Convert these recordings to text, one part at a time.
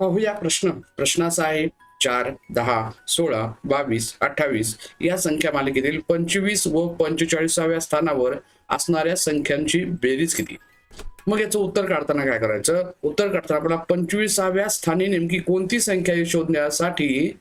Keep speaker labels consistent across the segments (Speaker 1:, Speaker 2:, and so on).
Speaker 1: पाहूया प्रश्न. प्रश्न असा आहे, 4, 10, 16, 22, 28 या संख्या मालिकेतील 25 व 45व्या स्थानावर असणाऱ्या संख्यांची बेरीज किती? मग याचं उत्तर काढताना काय करायचं? उत्तर काढताना आपल्याला 25व्या स्थानी नेमकी कोणती संख्या आहे शोधण्यासाठी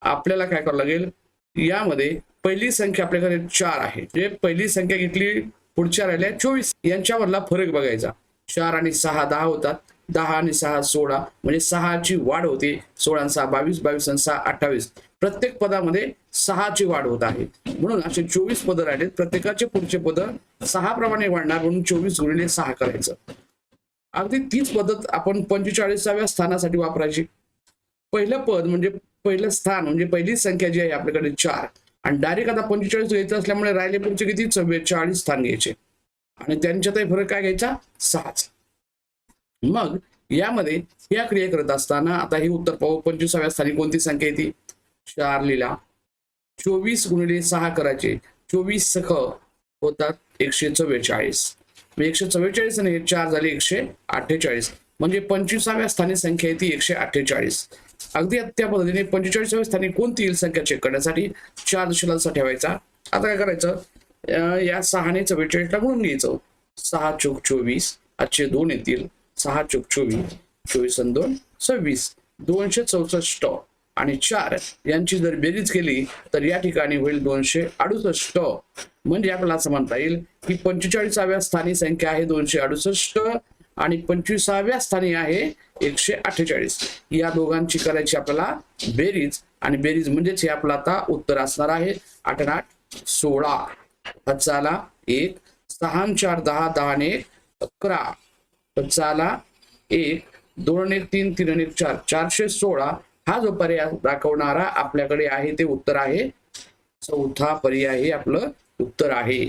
Speaker 1: आपल्याला काय करावं लागेल? यामध्ये पहिली संख्या आपल्याकडे 4 आहे, जे पहिली संख्या घेतली, पुढच्या राहिल्या 24, यांच्यावरला फरक बघायचा. 4 आणि 6 10 होतात, 10 आणि 6 16, म्हणजे 6 ची वाढ होते. 16 आणि 6 22, 22 आणि 6 28. प्रत्येक पदामध्ये 6 ची वाढ होत आहे. म्हणून असे 24 पद राहिले. प्रत्येकाचे पुढचे पद 6 प्रमाणे वाढणार, म्हणून 24 गुणिले 6 करायचं. अगदी तीच पद्धत आपण 45व्या स्थानासाठी वापरायची. पहिलं पद म्हणजे पहिलं स्थान म्हणजे पहिली संख्या जी आहे आपल्याकडे 4, आणि डायरेक्ट आता 45 घ्यायचं असल्यामुळे राहिले पुढचे किती? 44 स्थान घ्यायचे, आणि त्यांच्यातही फरक काय घ्यायचा? 6. मग यामध्ये या क्रिया करत असताना आता हे उत्तर पाहू. 25व्या स्थानी कोणती संख्या येते? 4 लिहिला. 24 गुणिले 6 करायचे. 24 सख होतात 144. 144 आणि 4 झाले 148. म्हणजे 25व्या स्थानी संख्या येते 148. अगदी त्या पद्धतीने 45व्या स्थानी कोणती येईल संख्या चेक करण्यासाठी 4 दशलांचा ठेवायचा. आता काय करायचं? या 6 ने 44 ला गुणून घ्यायचं. 6 चोक 24, आजचे 2 येतील. 6 चोक 24, 24 आणि 2 26, 264 आणि 4 यांची जर बेरीज केली तर या ठिकाणी होईल 268. म्हणजे आपल्याला असं म्हणता येईल की 45व्या स्थानी संख्या आहे 268 आणि 25व्या स्थानी आहे 148. या दोघांची करायची आपल्याला बेरीज, आणि बेरीज म्हणजेच हे आपलं आता उत्तर असणार आहे. 8 आणि 8 16. पचाला 1, 6 आणि 4 10, 10 आणि 1 11. पचाला 1, 2 आणि 1 3, 3 आणि 1 4, 416. हा जो पर्याय दाखवणारा आपल्याकडे आहे ते उत्तर आहे. चौथा पर्याय हे आपलं उत्तर आहे.